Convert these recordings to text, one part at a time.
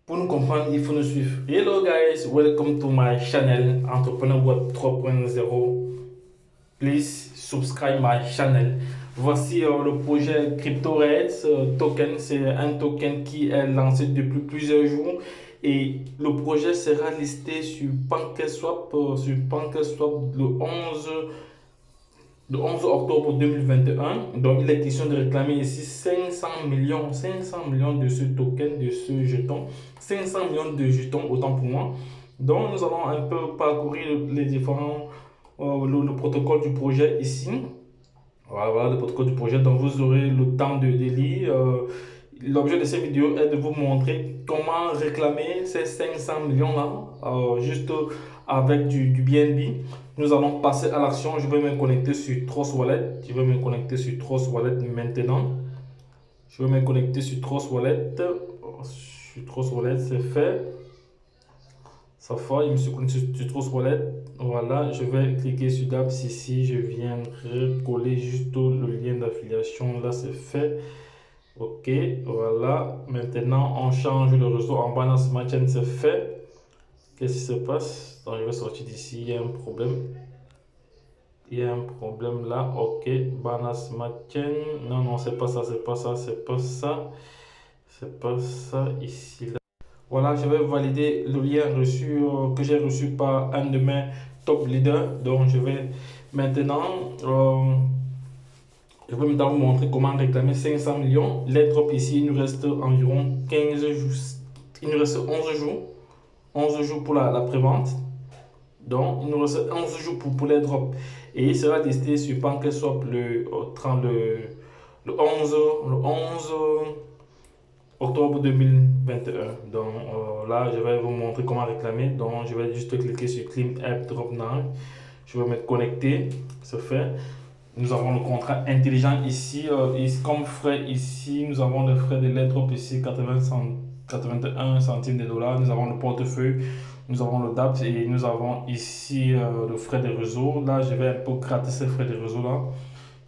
Pour nous comprendre, il faut nous suivre. Hello guys, welcome to my channel Entrepreneur Web 3.0. Please subscribe my channel. Voici le projet CryptoReds Token. C'est un token qui est lancé depuis plusieurs jours et le projet sera listé sur PancakeSwap, le 11 octobre 2021. Donc, il est question de réclamer ici 500 millions de ce token, de ce jeton. 500 millions de jetons, autant pour moi. Donc, nous allons un peu parcourir les différents, le protocole du projet ici. Voilà, le protocole du projet. Donc, vous aurez le temps de lire. L'objet de cette vidéo est de vous montrer comment réclamer ces 500 millions-là, juste avec du BNB. Nous allons passer à l'action. Je vais me connecter sur Trust Wallet. Je vais me connecter sur Trust Wallet maintenant. Je vais me connecter sur Trust Wallet. Sur Trust Wallet, c'est fait. Ça fait, je me suis connecté sur Trust Wallet. Voilà, je vais cliquer sur Dapps ici. Je viens recoller juste le lien d'affiliation. Là, c'est fait. Ok, voilà. Maintenant, on change le réseau en Binance Smart Chain, c'est fait. Qu'est-ce qui se passe? Donc, je vais sortir d'ici. Il y a un problème. Il y a un problème là. Ok, Binance Smart Chain. Non, non, c'est pas ça, c'est pas ça, c'est pas ça. C'est pas ça ici. Là. Voilà, je vais valider le lien reçu que j'ai reçu par un de mes top leaders. Donc, je vais maintenant vous montrer comment réclamer 500 millions. L'airdrop ici, il nous reste environ 15 jours. Il nous reste 11 jours. 11 jours pour la prévente. Donc, il nous reste 11 jours pour l'airdrop. Et il sera listé sur PancakeSwap le 11 octobre 2021. Donc là, je vais vous montrer comment réclamer. Donc, je vais juste cliquer sur Claim Airdrop Now. Je vais me connecter. C'est fait. Nous avons le contrat intelligent ici. Comme frais ici, nous avons le frais de l'airdrop ici, 81 centimes de dollars. Nous avons le portefeuille, nous avons le DApps et nous avons ici le frais de réseau. Là, je vais un peu gratter ces frais de réseau là.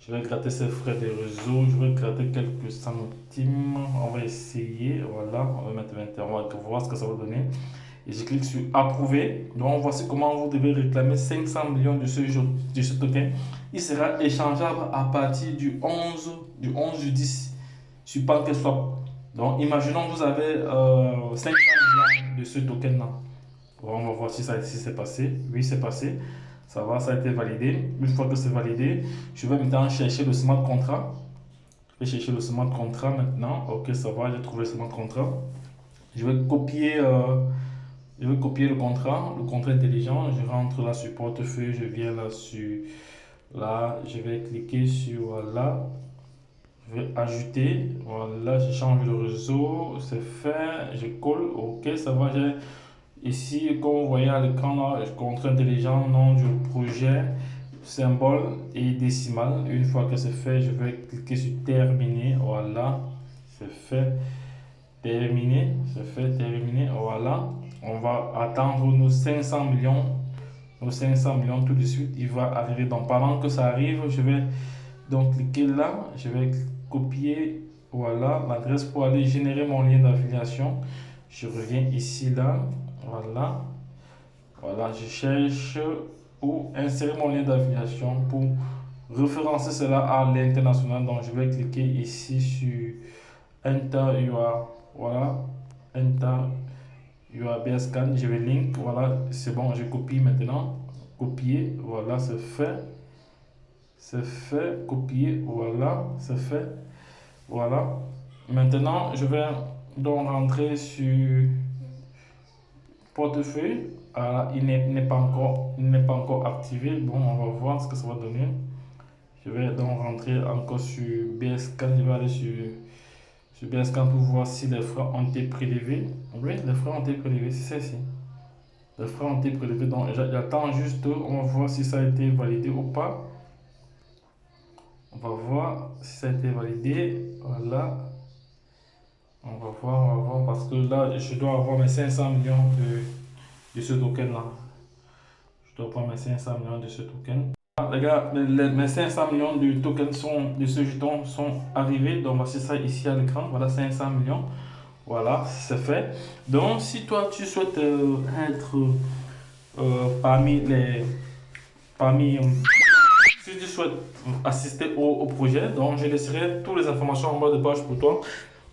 Je vais gratter ces frais de réseau. Je vais gratter quelques centimes. On va essayer. Voilà, on va mettre 21. On va voir ce que ça va donner. Et je clique sur approuver. Donc voici comment vous devez réclamer 500 millions de ce token. Il sera échangeable à partir du 11 du 10 sur PancakeSwap. Donc imaginons que vous avez 500 millions de ce token là. Bon, on va voir si c'est passé. Oui, c'est passé. Ça va, ça a été validé. Une fois que c'est validé, je vais maintenant chercher le smart contract. Je vais chercher le smart contract maintenant. Ok, ça va, j'ai trouvé le smart contract. Je vais copier le contrat intelligent. Je rentre là sur portefeuille, je viens là sur là, je vais cliquer sur voilà, je vais ajouter, voilà, je change le réseau, c'est fait, je colle, ok, ça va. Ici, comme vous voyez à l'écran là, contrat intelligent, nom du projet, symbole et décimal. Une fois que c'est fait, je vais cliquer sur terminer, voilà, c'est fait. Terminé, c'est fait, terminé, voilà. On va attendre nos 500 millions. Nos 500 millions tout de suite, il va arriver. Donc pendant que ça arrive, je vais donc cliquer là. Je vais copier, voilà, l'adresse pour aller générer mon lien d'affiliation. Je reviens ici, là. Voilà. Voilà, je cherche où insérer mon lien d'affiliation pour référencer cela à l'international. Donc je vais cliquer ici sur Enter your, voilà, Enter your BSCAN, je vais link, voilà, c'est bon, je copie maintenant, copier, voilà, c'est fait, copier, voilà, c'est fait, voilà. Maintenant, je vais donc rentrer sur portefeuille, il n'est pas encore activé, bon, on va voir ce que ça va donner. Je vais donc rentrer encore sur BSCAN, je vais aller sur BSCAN pour voir si les frais ont été prélevés. Oui, les frais ont été prélevés, c'est ceci. Les frais ont été prélevés, donc j'attends juste, on va voir si ça a été validé ou pas. On va voir si ça a été validé, voilà. On va voir, parce que là, je dois avoir mes 500 millions de ce token là. Je dois avoir mes 500 millions de ce token. Les gars, mes 500 millions de tokens de ce jeton sont arrivés. Donc voici ça ici à l'écran. Voilà 500 millions. Voilà, c'est fait. Donc, si toi tu souhaites être parmi les parmi si tu souhaites assister au projet, donc je laisserai toutes les informations en bas de page pour toi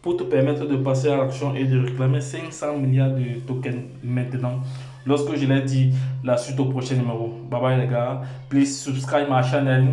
pour te permettre de passer à l'action et de réclamer 500 milliards de tokens maintenant. Lorsque je l'ai dit, la suite au prochain numéro. Bye bye les gars. Please subscribe my channel.